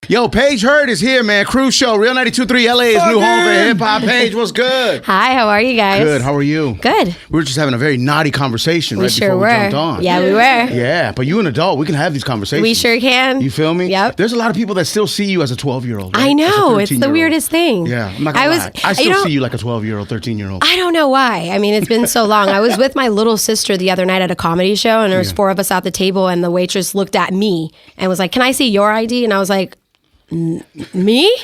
Yo, Paige Hurd is here, man. Cruz show, Real 92.3 LA's new home for hip hop. Paige, what's good? Hi, how are you guys? Good. How are you? Good. We were just having a very naughty conversation right before we jumped on. Yeah, we were. Yeah, but you an adult. We can have these conversations. We sure can. You feel me? Yep. There's a lot of people that still see you as a 12-year-old. Right? I know. It's the weirdest thing. Yeah, I'm not gonna lie. I still see you like a 12-year-old, 13-year-old. I don't know why. I mean, it's been so long. I was with my little sister the other night at a comedy show, and there was 4 of us at the table, and the waitress looked at me and was like, "Can I see your ID?" And I was like, me?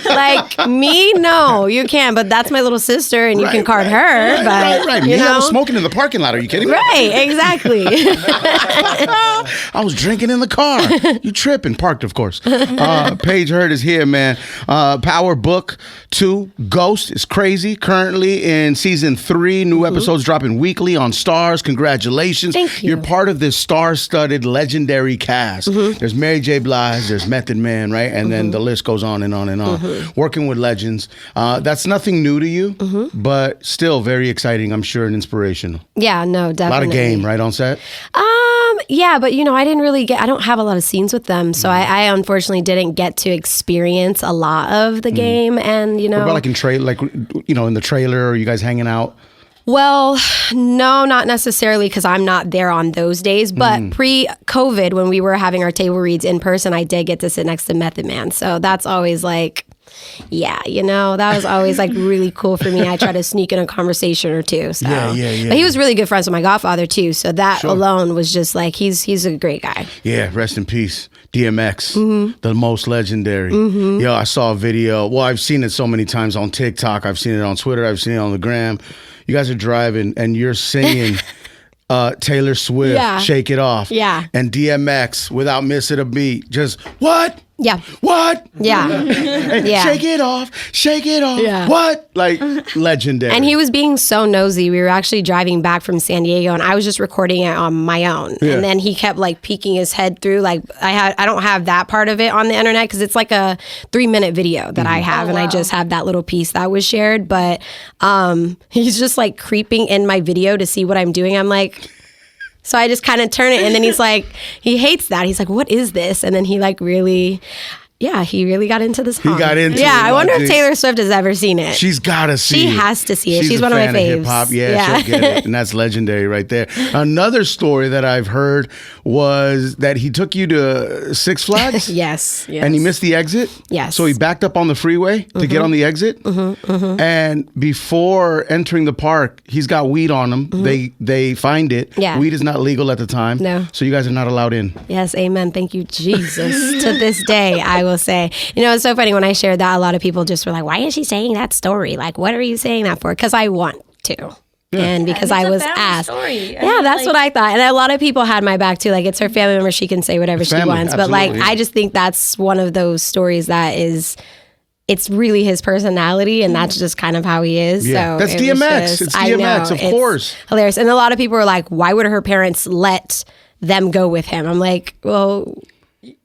Like, me? No, you can't. But that's my little sister, and you can card her. Right. Me, I was smoking in the parking lot. Are you kidding me? Right, exactly. I was drinking in the car. You tripping. Parked, of course. Paige Hurd is here, man. Power Book 2, Ghost, is crazy. Currently in season 3. New episodes dropping weekly on Stars. Congratulations. Thank you. You're part of this star-studded legendary cast. There's Mary J. Blige, there's Method Man, right? And then the list goes on and on and on. Working with legends. That's nothing new to you, but still very exciting, I'm sure, and inspirational. Yeah, no, definitely. A lot of game, right, on set? Yeah, but I don't have a lot of scenes with them, so I unfortunately didn't get to experience a lot of the game, and What about like in in the trailer, or you guys hanging out? Well, no, not necessarily, because I'm not there on those days. But pre-COVID, when we were having our table reads in person, I did get to sit next to Method Man. So that's always like, that was always like really cool for me. I try to sneak in a conversation or two. So. Yeah. But he was really good friends with my Godfather too. So that alone was just like, he's a great guy. Yeah, rest in peace. DMX, the most legendary. Yo, I saw a video. Well, I've seen it so many times on TikTok. I've seen it on Twitter. I've seen it on the gram. You guys are driving and you're singing Taylor Swift, Shake It Off. Yeah. And DMX, without missing a beat, just, what? Yeah. What? Yeah. Shake it off. Shake it off. Yeah. What? Like, legendary. And he was being so nosy. We were actually driving back from San Diego, and I was just recording it on my own. Yeah. And then he kept like peeking his head through. Like, I don't have that part of it on the internet because it's like a 3-minute video that I have, and I just have that little piece that was shared. But he's just like creeping in my video to see what I'm doing. I'm like. So I just kind of turn it, and then he's like, he hates that. He's like, what is this? And then he like really, he really got into the song. He got into it. Yeah, I wonder if Taylor Swift has ever seen it. She's got to see it. She has to see it. She's one of my faves. Hip-hop. Yeah, she'll get it. And that's legendary right there. Another story that I've heard was that he took you to Six Flags. Yes. And he missed the exit. Yes. So he backed up on the freeway to get on the exit. And before entering the park, he's got weed on him. They find it. Yeah. Weed is not legal at the time. No. So you guys are not allowed in. Yes, amen. Thank you, Jesus. To this day, I will say. It's so funny when I shared that, a lot of people just were like, why is she saying that story? Like, what are you saying that for? Because I want to. Yeah. And because I was asked. That's what I thought. And a lot of people had my back too. Like, it's her family member. She can say whatever she wants. Absolutely. But like, I just think that's one of those stories that is... It's really his personality, and that's just kind of how he is. Yeah. So that's DMX. It's DMX, of course. Hilarious. And a lot of people were like, why would her parents let them go with him? I'm like, well...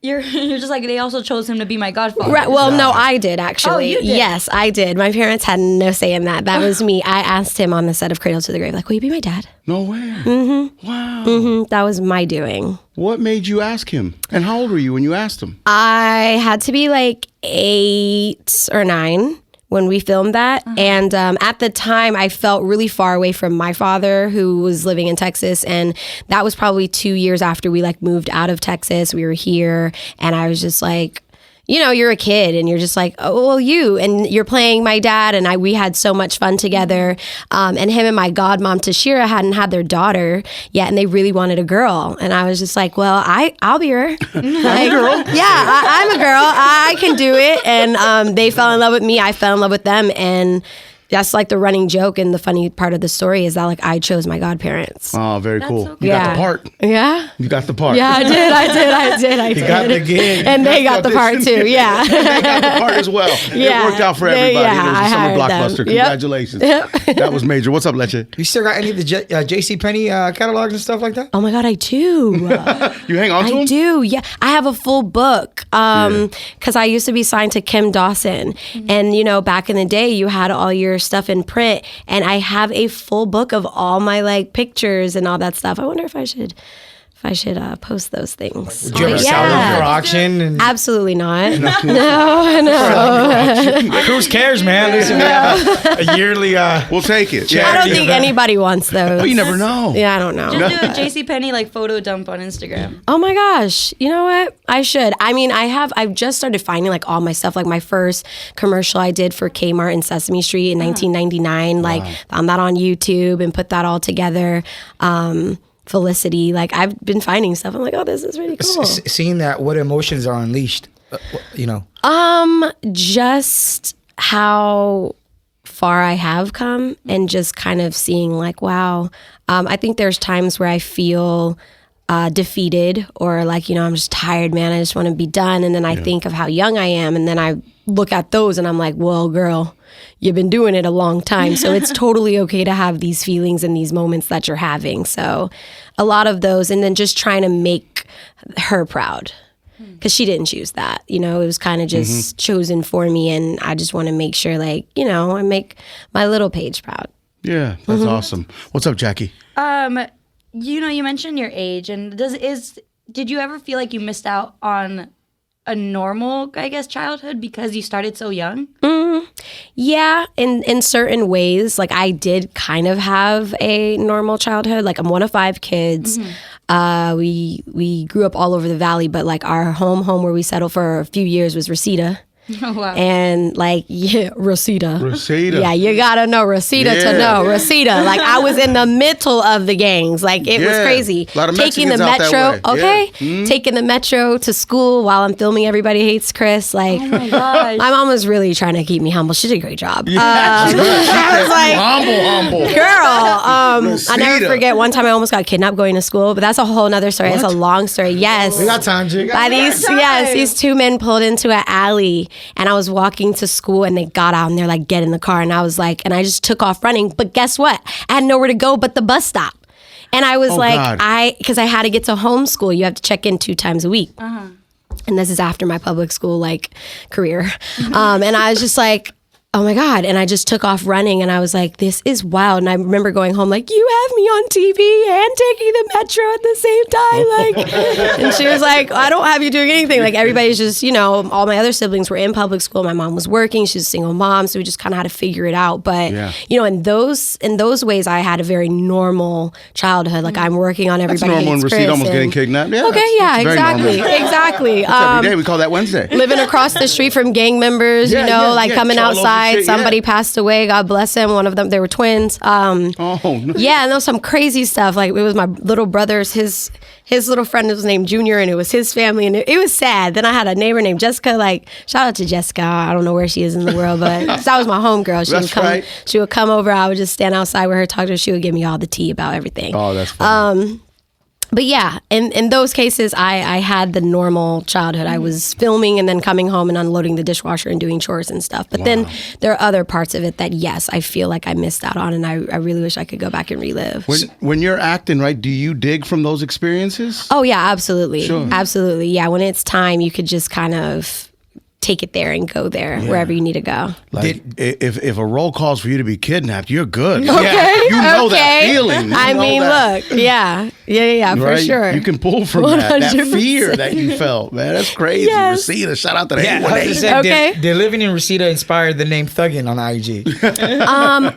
You're just like, they also chose him to be my godfather. Right. Well, no, I did actually. Oh, you did? Yes, I did. My parents had no say in that. That was me. I asked him on the set of Cradle to the Grave, like, will you be my dad? No way. Wow. That was my doing. What made you ask him? And how old were you when you asked him? I had to be like 8 or 9 when we filmed that. And at the time, I felt really far away from my father, who was living in Texas. And that was probably 2 years after we like moved out of Texas. We were here. And I was just like, you're a kid and you're just like, oh, well, you're playing my dad. And we had so much fun together. And him and my godmom, Tashira, hadn't had their daughter yet. And they really wanted a girl. And I was just like, well, I'll be her. I'm a girl. Yeah, I'm a girl. I can do it. And they fell in love with me. I fell in love with them. And that's like the running joke, and the funny part of the story is that like I chose my godparents. Oh, very cool. So you got the part. Yeah. You got the part. Yeah, I did. You got the gig. And they got the part too. Yeah. And they got the part as well. Yeah. It worked out for everybody. Yeah, it was a summer blockbuster. Them. Congratulations. Yep. That was major. What's up, Leche? You still got any of the JCPenney catalogs and stuff like that? Oh my God, I do. You hang on to them? I do. Yeah. I have a full book because I used to be signed to Kim Dawson. And, back in the day, you had all your stuff in print. And I have a full book of all my like pictures and all that stuff. I wonder if I should if I should post those things. Would you ever sell them for auction? And Absolutely not. No. Cruz cares, man. Listen, we have a yearly. We'll take it. I don't think anybody wants those. Oh, you never know. Yeah, I don't know. Just do a JCPenney like photo dump on Instagram. Oh my gosh. You know what? I should. I mean, I've just started finding like all my stuff. Like my first commercial I did for Kmart in Sesame Street in 1999. Like found that on YouTube and put that all together. Felicity. Like I've been finding stuff. I'm like, oh, this is really cool. Seeing that, what emotions are unleashed? You know. Just how far I have come and just kind of seeing like, wow. I think there's times where I feel defeated or like, you know, I'm just tired, man. I just want to be done. And then I think of how young I am. And then I look at those and I'm like, well, girl, you've been doing it a long time. So it's totally okay to have these feelings and these moments that you're having. So a lot of those. And then just trying to make her proud. Because she didn't choose that, you know, it was kind of just chosen for me. And I just want to make sure, like, you know, I make my little Paige proud. Yeah, that's awesome. What's up, Jackie? You know, you mentioned your age, and did you ever feel like you missed out on a normal, I guess, childhood because you started so young? Yeah, in certain ways. Like I did kind of have a normal childhood. Like I'm one of 5 kids. We grew up all over the valley, but like our home where we settled for a few years was Reseda. Oh, wow. And like, yeah, Reseda. Reseda. Yeah, you gotta know Reseda to know Reseda. Like I was in the middle of the gangs. Like it was crazy. A lot of taking the Mexicans out metro, that way. okay? Taking the metro to school while I'm filming Everybody Hates Chris. Like, Oh my gosh. my mom was really trying to keep me humble. She did a great job. I was like, humble. Girl, I never Reseda. forget one time I almost got kidnapped going to school, but that's a whole nother story. It's a long story. Yes. We got time, Jig. By these 2 men pulled into an alley and I was walking to school and they got out and they're like, get in the car. And I was like, and I just took off running. But guess what? I had nowhere to go but the bus stop. And I was because I had to get to homeschool. You have to check in 2 times a week. And this is after my public school like career. And I was just like, oh my God. And I just took off running and I was like, this is wild. And I remember going home like, you have me on TV and taking the metro at the same time. Like, and she was like, I don't have you doing anything. Like everybody's just, you know, all my other siblings were in public school. My mom was working. She's a single mom. So we just kind of had to figure it out. But, you know, in those ways, I had a very normal childhood. Like I'm working on Everybody That's normal in Hates Reseda, Chris almost getting kidnapped. Yeah, okay, yeah, very exactly. normal. Exactly. Every day we call that Wednesday. Living across the street from gang members, Yeah, you know, yeah, like yeah. coming Cholos and outside. shit, Somebody passed away. God bless him. One of them, they were twins. Oh, no. Yeah, and there was some crazy stuff. Like it was my little brother's, his little friend was named Junior, and it was his family, and it was sad. Then I had a neighbor named Jessica. Like shout out to Jessica. I don't know where she is in the world, but that was my homegirl. She would come over. I would just stand outside with her, talk to her. She would give me all the tea about everything. Oh, that's funny. But yeah, in those cases, I had the normal childhood. I was filming and then coming home and unloading the dishwasher and doing chores and stuff. But then there are other parts of it that, yes, I feel like I missed out on, and I really wish I could go back and relive. When you're acting, right, do you dig from those experiences? Oh, yeah, absolutely. Sure. Absolutely. Yeah, when it's time, you could just kind of take it there and go there wherever you need to go. Like, if a role calls for you to be kidnapped, you're good. Okay. You know that feeling. Look, yeah, for right? sure. You can pull from that 100%. fear that you felt, man. That's crazy. Yes. Reseda, shout out to the Yeah, 818. Okay. They're living in Reseda inspired the name Thuggin on IG.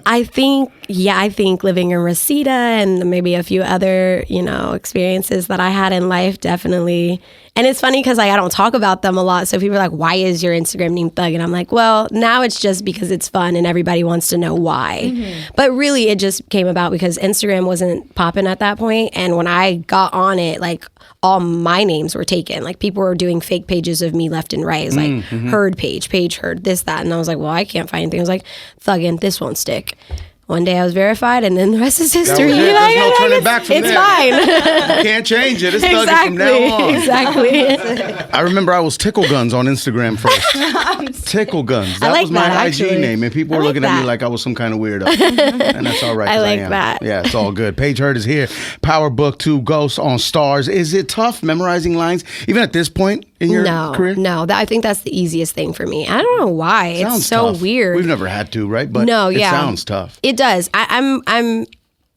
I think living in Reseda and maybe a few other, you know, experiences that I had in life definitely. And it's funny because I don't talk about them a lot. So people are like, why is your Instagram name Thug? And I'm like, well, now it's just because it's fun and everybody wants to know why. But really, it just came about because Instagram wasn't popping at that point. And when I got on it, like all my names were taken. Like people were doing fake pages of me left and right. It's like Hurd page, Paige Hurd, this, that. And I was like, well, I can't find anything. I was like, Thuggin', this won't stick. One day I was verified, and then the rest is history. That was it. There's no turning back from it's there. fine. You can't change it. It's Thuggin' from now on. Exactly. I remember I was Tickle Guns on Instagram first. Tickle Guns. That like was my that, IG actually. name, and people I were like looking at me that. like I was some kind of weirdo. And that's all right. I 'cause like am. that. Yeah, it's all good. Paige Hurd is here. Power Book 2 Ghosts on Stars. Is it tough memorizing lines, even at this point in your career? No. I think that's the easiest thing for me. I don't know why. Sounds it's so tough. weird. We've never had to, right? But No, it yeah. sounds tough. It does. I'm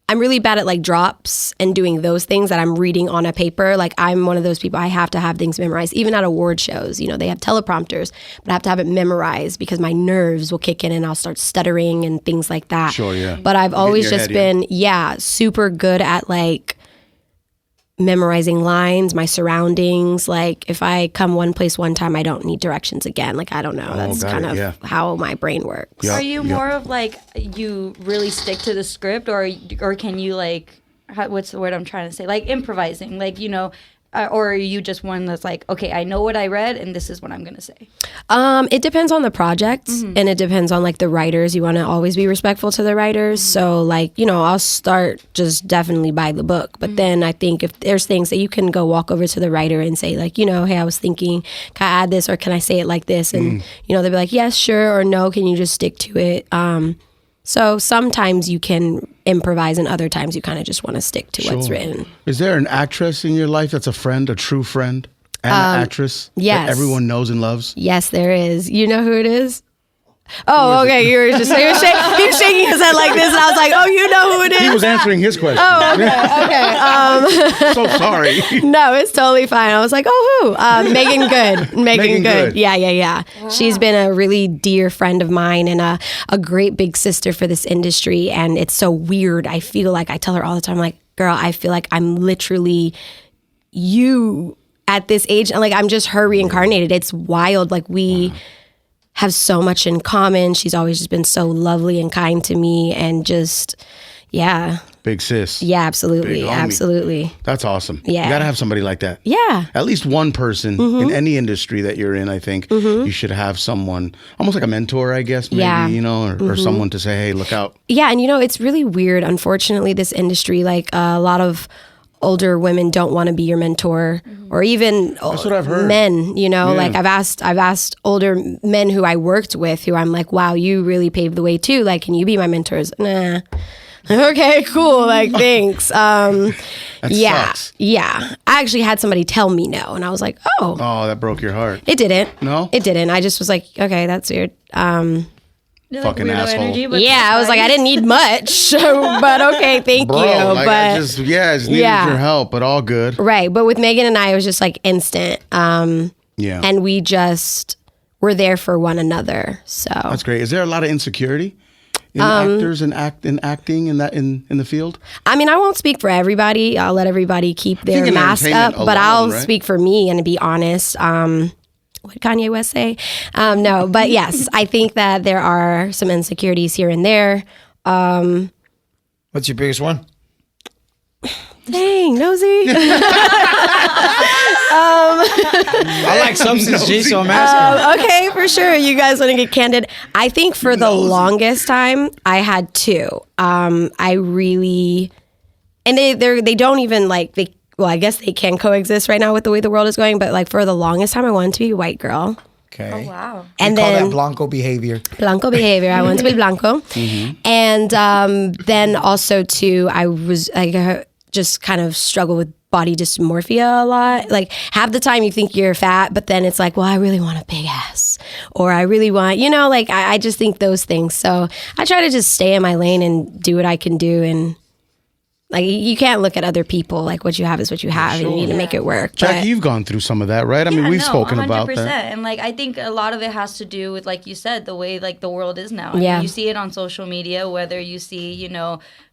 I'm really bad at like drops and doing those things that I'm reading on a paper. Like I'm one of those people, I have to have things memorized. Even at award shows, you know, they have teleprompters, but I have to have it memorized because my nerves will kick in and I'll start stuttering and things like that. Sure, yeah. But I've always just head, been, super good at like memorizing lines, my surroundings. Like if I come one place one time, I don't need directions again. Like I don't know. That's kind of how my brain works. Yeah. Are you more of like you really stick to the script, or can you like what's the word I'm trying to say? Like improvising, like or are you just one that's like, okay, I know what I read and this is what I'm gonna say? It depends on the project and it depends on like the writers. You want to always be respectful to the writers. So like, I'll start just definitely by the book. But then I think if there's things that you can go walk over to the writer and say like, hey, I was thinking, can I add this or can I say it like this? And, they'll be like, yes, sure, or no, can you just stick to it? So sometimes you can improvise and other times you kind of just want to stick to what's written. Is there an actress in your life that's a friend, a true friend, and an actress that everyone knows and loves? Yes, there is. You know who it is? Oh, okay. You were just he was shaking his head like this, and I was like, "Oh, you know who it is?" He was answering his question. Oh, okay. So sorry. No, it's totally fine. I was like, "Oh, who?" Megan Good. Megan Good. Yeah. Wow. She's been a really dear friend of mine and a great big sister for this industry. And it's so weird. I feel like I tell her all the time, like, "Girl, I feel like I'm literally you at this age, and like I'm just her reincarnated." It's wild. Like we have so much in common. She's always just been so lovely and kind to me and just, Big sis. Yeah, absolutely. Big homie. Absolutely. That's awesome. Yeah. You got to have somebody like that. Yeah. At least one person in any industry that you're in, I think you should have someone, almost like a mentor, I guess, maybe, or someone to say, hey, look out. Yeah, and it's really weird. Unfortunately, this industry, like a lot of older women don't want to be your mentor, or even That's what I've heard. men, like I've asked older men who I worked with who I'm like, wow, you really paved the way too. Like, can you be my mentors? Nah. Okay, cool. Like, thanks. Sucks. Yeah. I actually had somebody tell me no, and I was like, oh. Oh, that broke your heart. It didn't. No? It didn't. I just was like, okay, that's weird. Fucking asshole. Energy, but I was like, I didn't need much, but okay, thank you. Like, but I just needed your help, but all good. Right. But with Megan and I, it was just like instant. Yeah. And we just were there for one another. So That's great. Is there a lot of insecurity in actors and acting in the field? I mean, I won't speak for everybody. I'll let everybody keep their mask up, but I'll speak for me and be honest. What Kanye West say? No, but yes, I think that there are some insecurities here and there. What's your biggest one? Dang, nosy. I like substance, G, so I'm asking. Okay, for sure. You guys want to get candid? I think for the longest time, I had two. I really, and they don't even like well, I guess they can coexist right now with the way the world is going. But like for the longest time, I wanted to be a white girl. Okay. Oh, wow. And we call then that Blanco behavior. Blanco behavior. I wanted to be Blanco. And then also too, I was like just kind of struggle with body dysmorphia a lot. Like half the time you think you're fat, but then it's like, well, I really want a big ass, or I really want, like I just think those things. So I try to just stay in my lane and do what I can do. And like you can't look at other people. Like what you have is what you have, and you need to make it work. Jackie, you've gone through some of that, right? I mean, we've spoken 100%. About that. And like I think a lot of it has to do with, like you said, the way like the world is now. Yeah. You see it on social media, whether you see,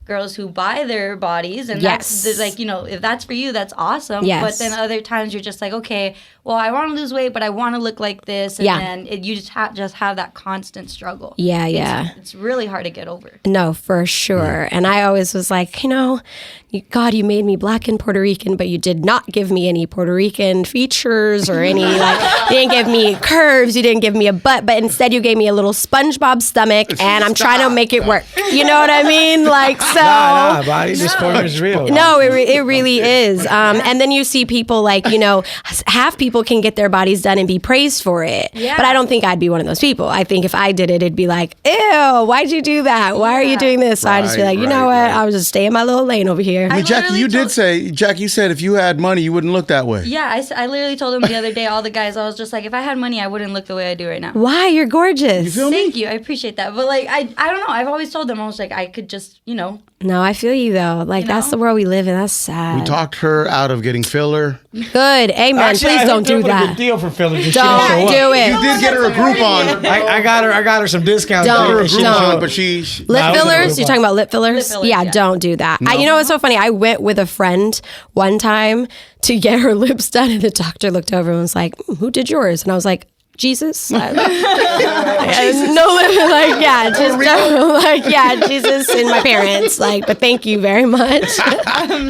girls who buy their bodies, and yes. that's like, if that's for you, that's awesome. Yes. But then other times you're just like, okay, well, I want to lose weight, but I want to look like this, and then you just have that constant struggle. Yeah. It's really hard to get over. No, for sure. And I always was like, God, you made me black and Puerto Rican, but you did not give me any Puerto Rican features or any you didn't give me curves, you didn't give me a butt, but instead you gave me a little SpongeBob stomach, and I'm trying to make it work. You know what I mean? Like, so. Nah, body dysmorphia is real. No, it really is. And then you see people like, half people can get their bodies done and be praised for it. Yeah. But I don't think I'd be one of those people. I think if I did it, it'd be like, ew, why'd you do that? Why are you doing this? So I just be like, you know what? I'll just stay in my little lane over here. I mean, Jackie, you said if you had money, you wouldn't look that way. Yeah, I literally told him the other day, all the guys, I was just like, if I had money, I wouldn't look the way I do right now. Why? You're gorgeous. You feel me? Thank you. I appreciate that. But like, I don't know. I've always told them, I was like, I could just, No, I feel you though. Like that's the world we live in. That's sad. We talked her out of getting filler. Good. Amen. Actually, Please don't do a that. good deal for filler. Just Don't do it. You did get her a Groupon. I got her some discounts. Don't. Got her a Don't. Groupon, but she Lip fillers? You're talking about lip fillers? Lip fillers, yeah, yeah. don't do that. You know what's so funny? I went with a friend one time to get her lips done, and the doctor looked over and was like, "Who did yours?" And I was like, Jesus. No limit. Like, yeah, just like, yeah, Jesus and my parents. Like, but thank you very much.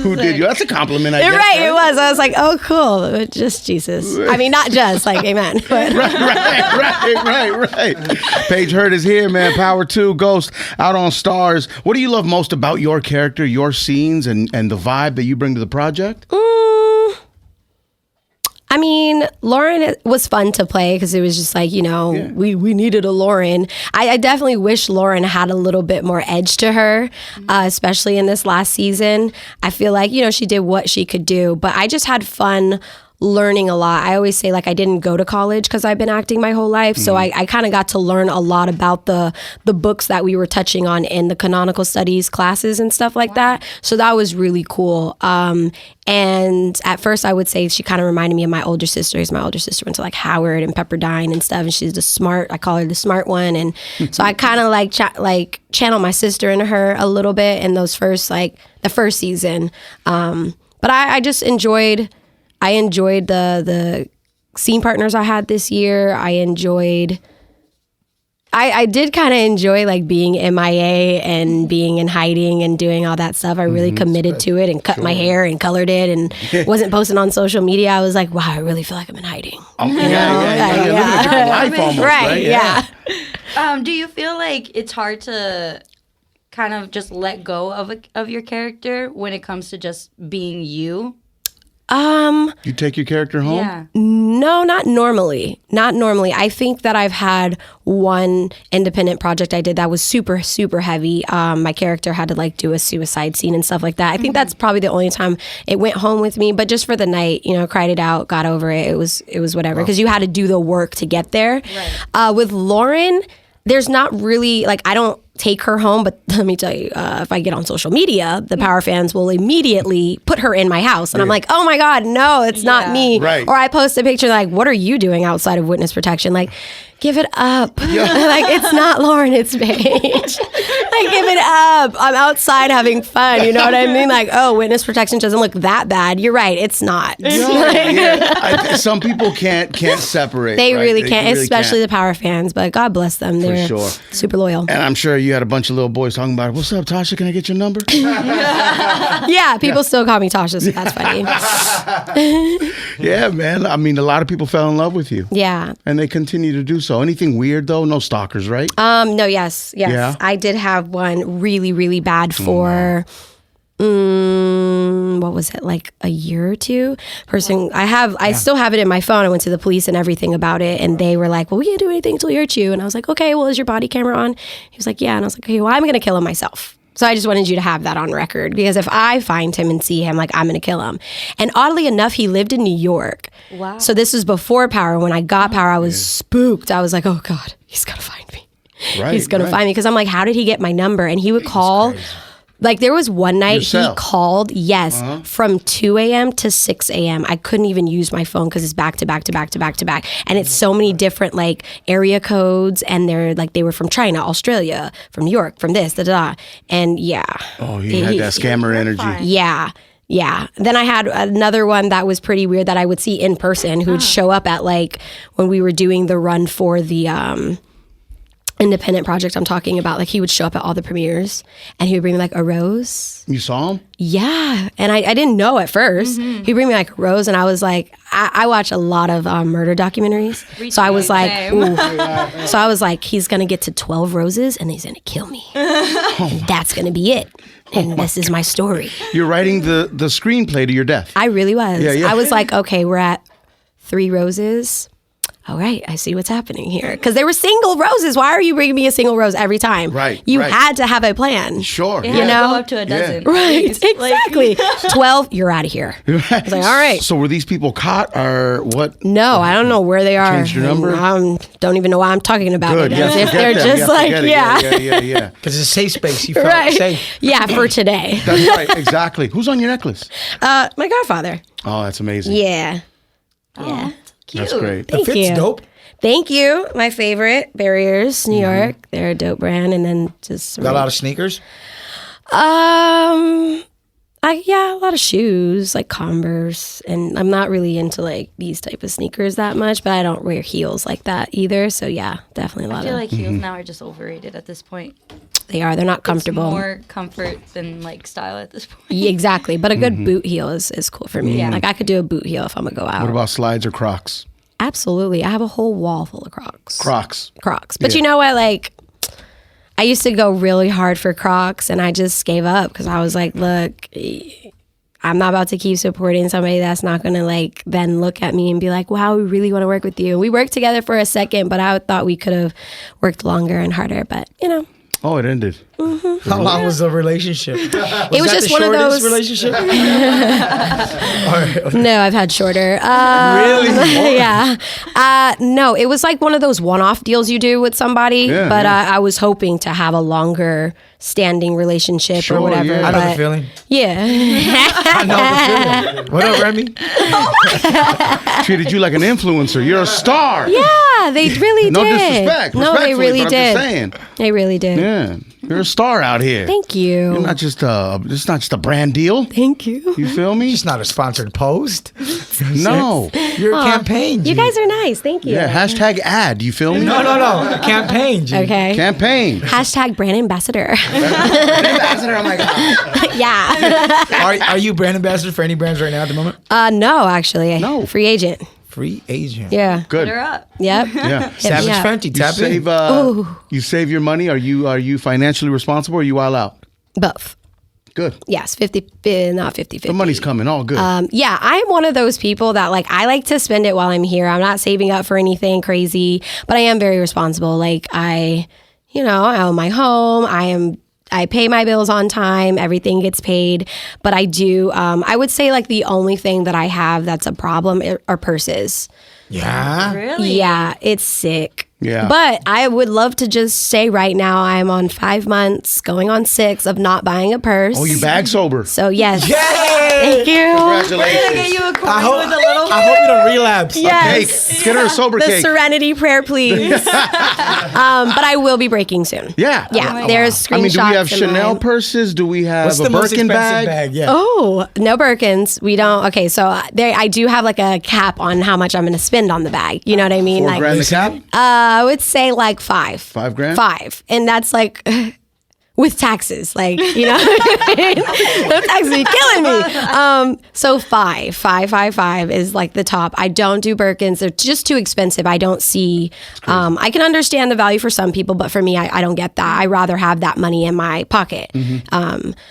who did you? That's a compliment, I guess. Right, it was. I was like, oh, cool. But just Jesus. I mean, not just like, amen. But Right. Paige Hurd is here, man. Power 2, Ghost, out on Stars. What do you love most about your character, your scenes, and the vibe that you bring to the project? I mean, Lauren was fun to play because it was just like, we needed a Lauren. I definitely wish Lauren had a little bit more edge to her, especially in this last season. I feel like, she did what she could do, but I just had fun learning a lot. I always say like I didn't go to college because I've been acting my whole life. So I kind of got to learn a lot about the books that we were touching on in the canonical studies classes and stuff like that. So that was really cool. And at first I would say she kind of reminded me of my older sister. My older sister went to like Howard and Pepperdine and stuff. And she's I call her the smart one. And so I kind of like channel my sister into her a little bit in those the first season. But I just enjoyed the scene partners I had this year. I did kind of enjoy like being MIA and being in hiding and doing all that stuff. I really committed to it and cut my hair and colored it and wasn't posting on social media. I was like, wow, I really feel like I'm in hiding. Living a different life almost, right? Yeah. Do you feel like it's hard to kind of just let go of your character when it comes to just being you? You take your character home? Yeah. No, not normally. Not normally. I think that I've had one independent project I did that was super, super heavy. My character had to like do a suicide scene and stuff like that. I think that's probably the only time it went home with me, but just for the night, cried it out, got over it. It was whatever, because you had to do the work to get there. Right. With Lauren, there's not really, like, I don't take her home, but let me tell you, if I get on social media, the Power fans will immediately put her in my house. And I'm like, oh my God, no, it's not me. Right. Or I post a picture like, what are you doing outside of witness protection? Like, give it up. Like, it's not Lauren, it's Paige. Like, give it up. I'm outside having fun. You know what I mean? Like, oh, witness protection doesn't look that bad. You're right, it's not. Some people can't separate. They right? really can't, really especially the Power fans. But God bless them. They're sure. super loyal. And I'm sure you had a bunch of little boys talking about, what's up, Tasha? Can I get your number? Yeah, people still call me Tasha, so that's funny. Yeah, man. I mean, a lot of people fell in love with you. Yeah. And they continue to do so. Anything weird, though? No stalkers, right? No, yes. Yeah? I did have one really, really bad for... what was it, like a year or two? I still have it in my phone. I went to the police and everything about it, and they were like, well, we can't do anything until we hurt you. And I was like, okay, well, is your body camera on? He was like, yeah. And I was like, okay, well, I'm gonna kill him myself. So I just wanted you to have that on record, because if I find him and see him, like, I'm gonna kill him. And oddly enough, he lived in New York. Wow. So this was before Power. When I got Power, I was spooked. I was like, oh God, he's gonna find me. Right, he's gonna find me, because I'm like, how did he get my number? And he would call. Like, there was one night he called, from 2 a.m. to 6 a.m. I couldn't even use my phone because it's back to back to back to back to back. And it's so many different, like, area codes. And they're, like, they were from China, Australia, from New York, from this, da-da. And, yeah. Oh, he had that scammer energy. Yeah. Yeah. Then I had another one that was pretty weird that I would see in person, who would show up at, like, when we were doing the run for the... independent project I'm talking about. Like, he would show up at all the premieres and he would bring me like a rose. You saw him? Yeah. And I didn't know at first. He'd bring me like a rose, and I was like, I watch a lot of murder documentaries. So I was like, ooh. So I was like, he's going to get to 12 roses and he's going to kill me. And that's going to be it. And this is my story. You're writing the screenplay to your death. I really was. Yeah. I was like, okay, we're at 3 roses. all right, I see what's happening here. Because they were single roses. Why are you bringing me a single rose every time? Right, You right. had to have a plan. Sure. It Yeah. had to know? go up to a dozen. Right, At least. Like- exactly. 12, you're out of here. I was like, all right. So were these people caught or what? No, I don't know where they are. Changed your number? I don't even know why I'm talking about Good. it. Yeah, As if forget they're them. just like, forget it. yeah. Yeah. Because it's a safe space. You felt Right. safe. Yeah, for today. That's right. Exactly. Who's on your necklace? My godfather. Oh, that's amazing. Yeah. Yeah. Cute. That's great. The Thank fit's you. dope. Thank you. My favorite, Barriers, New York. They're a dope brand. And then just Got a lot of sneakers. a lot of shoes, like Converse, and I'm not really into like these type of sneakers that much, but I don't wear heels like that either. So yeah, definitely a I lot feel of like heels now are just overrated at this point. they're not comfortable. It's more comfort than like style at this point. Yeah, exactly, but a good boot heel is cool for me. Yeah. Like I could do a boot heel if I'm gonna go out. What about slides or Crocs? Absolutely, I have a whole wall full of Crocs. Crocs. But Yeah. you know what? Like, I used to go really hard for Crocs, and I just gave up because I was like, look, I'm not about to keep supporting somebody that's not going to like then look at me and be like, wow, we really want to work with you. We worked together for a second, but I thought we could have worked longer and harder. But, you know, Oh, it ended. How long was the relationship? it was that just the one of shortest those. relationship? All right. No, I've had shorter. Really? Yeah. No, it was like one of those one-off deals you do with somebody. Yeah, but yeah. I was hoping to have a longer standing relationship Sure, or whatever. yeah. I know the but- feeling. Yeah. I know the feeling. What up, Remy? Treated you like an influencer. You're a star. Yeah, they really No did. disrespect. No, they Respectfully, really but did. I'm just saying. They really did. Yeah. You're a star out here. Thank you. You're not just it's not just a brand deal. Thank you. You feel me? It's not a sponsored post. No. You're a campaign. You G. guys are nice. Thank you. Yeah, hashtag ad. You feel me? No. A campaign. G. Okay. Campaign. Hashtag brand ambassador. Ambassador, oh my God. Yeah. Are you brand ambassador for any brands right now at the moment? No, actually. No. Free agent. Free agent. Yeah. Good. They're up. Yep. Yeah. Savage Yeah. Fenty. You Tap save in. you save your money. Are you financially responsible or are you all out? Both. Good. Yes. 50, not 50, 50. The money's coming. All good. Yeah, I'm one of those people that like I like to spend it while I'm here. I'm not saving up for anything crazy, but I am very responsible. Like I own my home. I pay my bills on time. Everything gets paid. But I do. I would say like the only thing that I have that's a problem are purses. Yeah. Really? Yeah, it's sick. Yeah. But I would love to just say right now I'm on 5 months, going on 6 of not buying a purse. Oh, you bag sober. So yes. Yay! Thank you. Congratulations. Get you a coin I hope, with a little. I hope you don't relapse. Cake. Yes. Get her a sober The cake. serenity prayer, please. But I will be breaking soon. Yeah. Yeah, there's screenshots. I mean, do we have in Chanel mine. purses? Do we have What's a the most Birkin expensive bag? bag? Yeah. Oh, no Birkins. We don't. Okay, so I do have like a cap on how much I'm going to spend on the bag. You know what I mean? $4 grand a cap? I would say like 5. 5 grand? 5, and that's like with taxes, like you know, those taxes are killing me. So 5 is like the top. I don't do Birkins; they're just too expensive. I don't see. I can understand the value for some people, but for me, I don't get that. I rather have that money in my pocket.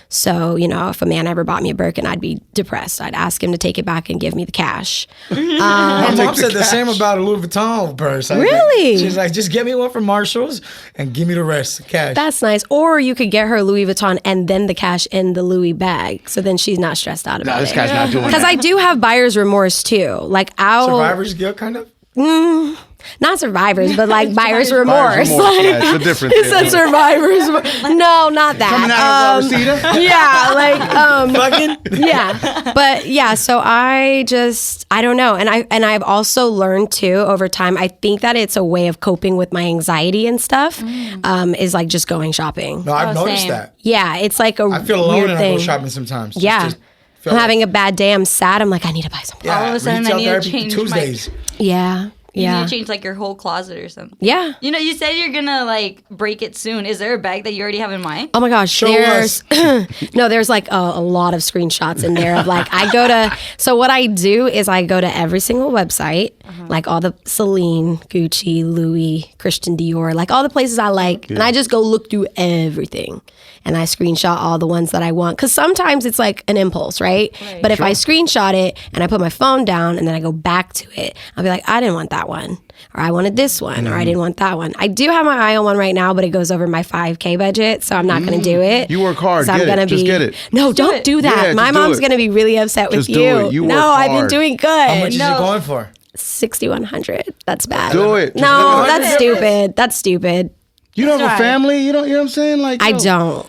So you know, if a man ever bought me a Birkin, I'd be depressed. I'd ask him to take it back and give me the cash. My mom said the same about a Louis Vuitton purse. I was like- Really? She's like, just get me one from Marshalls and give me the rest, cash. That's nice. Or you could get her Louis Vuitton and then the cash in the Louis bag. So then she's not stressed out about No, this it. guy's not doing Because that. I do have buyer's remorse too. Like Survivor's Guilt, kind of. not survivors, but like buyer's remorse. Buyer's remorse, Like, yeah, it's a difference. it's a survivor's. No, not that. Coming out of Reseda? Yeah, like Fucking. yeah, but yeah. So I don't know, and I've also learned too over time. I think that it's a way of coping with my anxiety and stuff. Is like just going shopping. No, I've Oh, noticed same. that. Yeah, it's like a I feel alone weird and thing. I go shopping sometimes. Just Yeah. to feel I'm like- having a bad day. I'm sad. I'm like, I need to buy something. yeah, All of a sudden, I retail need to therapy change Tuesdays. Yeah. You Yeah. need to change like your whole closet or something. Yeah. You know, you said you're gonna like break it soon. Is there a bag that you already have in mind? Oh my gosh, Show there's no, there's like a lot of screenshots in there of like so what I do is I go to every single website, like all the Celine, Gucci, Louis, Christian Dior, like all the places I like, and I just go look through everything. And I screenshot all the ones that I want. Because sometimes it's like an impulse, right? But if I screenshot it and I put my phone down and then I go back to it, I'll be like, I didn't want that. that one, or I wanted this one, or I didn't want that one. I do have my eye on one right now, but it goes over my $5K budget, so I'm not going to do it. You work hard. So I'm Get gonna it. Just get it. No, don't do that. Yeah, My just do mom's it. going to be really upset with Just do you. it. You no, work I've been hard. doing good. How much is you going for? 6,100. That's bad. Do it. Just No, do it. that's stupid. That's stupid. You don't have a right. family? You know what I'm saying? Like, I yo, don't.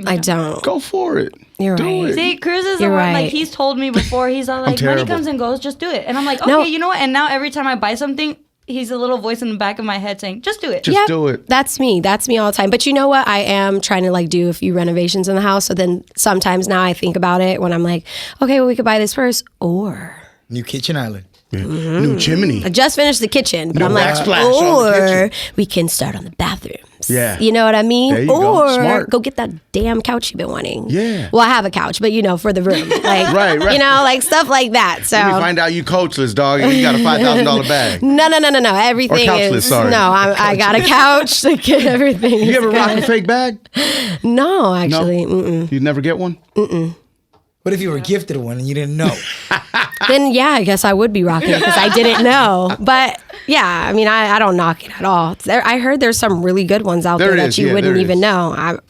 I don't. Go for it. You're Do right. it. See, Cruz is the You're one, right. like, he's told me before, he's all like, money terrible. comes and goes, just do it. And I'm like, okay, No. you know what? And now every time I buy something, he's a little voice in the back of my head saying, just do it. Just do it. That's me. That's me all the time. But you know what? I am trying to like do a few renovations in the house. So then sometimes now I think about it when I'm like, okay, well, we could buy this first. Or New kitchen island. New chimney. I just finished the kitchen, but No I'm like, backsplash on the or kitchen. we can start on the bathrooms. Yeah. You know what I mean? There you go. Or Smart. go get that damn couch you've been wanting. Yeah. Well, I have a couch, but you know, for the room. Like, Right. you know, like stuff like that. So. Let me find out you coachless, dog, and you got a $5,000 bag. No. Everything couchless, is sorry. no. I got a couch to get everything. You is ever good. rock a fake bag? No, actually. No. You never get one? What if you were gifted one and you didn't know? Then yeah, I guess I would be rocking it because I didn't know. But yeah, I mean, I don't knock it at all. I heard there's some really good ones out There there it that is, you yeah, wouldn't there it even is. know.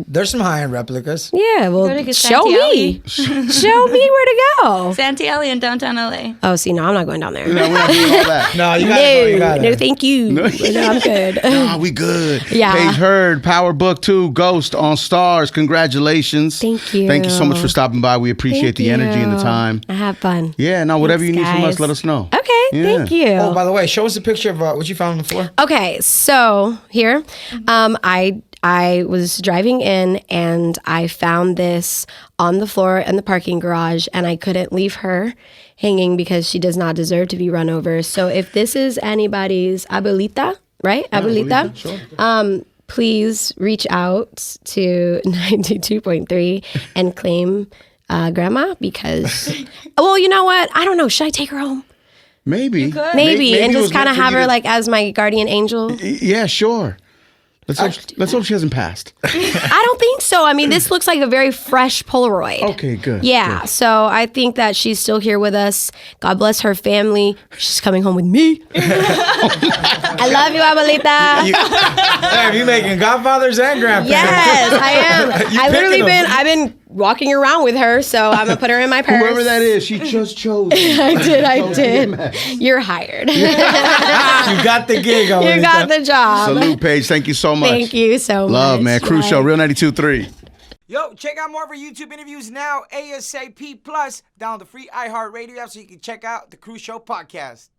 There's some high-end replicas. Yeah, well, Go to show Santi me. Show me where to go. Santee Alley in downtown LA. Oh, see, no, I'm not going down there. No, we're not doing all that. No, you gotta go. You gotta. No, thank you. No, I'm good. Nah, we good. Yeah. Paige Hurd, Power Book 2, Ghost on Stars. Congratulations. Thank you. Thank you so much for stopping by. We appreciate Thank the energy and the you. time. I have fun. Yeah, now whatever Thanks, you need from us, guys. let us know. Okay, Yeah. thank you. Oh, by the way, show us a picture of what you found on the floor. Okay, so here, I was driving in and I found this on the floor in the parking garage, and I couldn't leave her hanging because she does not deserve to be run over. So if this is anybody's Abuelita, right? Abuelita. Sure. Please reach out to 92.3 and claim grandma because, well, you know what? I don't know. Should I take her home? Maybe. Maybe and it was just kind meant of for have you her to- like as my guardian angel. Yeah, sure. Let's hope she hasn't passed. I don't think so. I mean, this looks like a very fresh Polaroid. Okay, good. Yeah, good. so I think that she's still here with us. God bless her family. She's coming home with me. I love you, Abuelita. Damn, you making godfathers and grandparents. Yes, I am. You I literally picking 'em. I've been walking around with her, so I'm gonna put her in my purse. Whoever that is, she just chose you. I did. You're hired. You got the gig. You got the job. Salute, Paige. Thank you so much. Thank you so much. Love, man. Cruz Bye. Show, Real 92.3. Yo, check out more of our YouTube interviews now, ASAP Plus. Download the free iHeartRadio app so you can check out the Cruz Show podcast.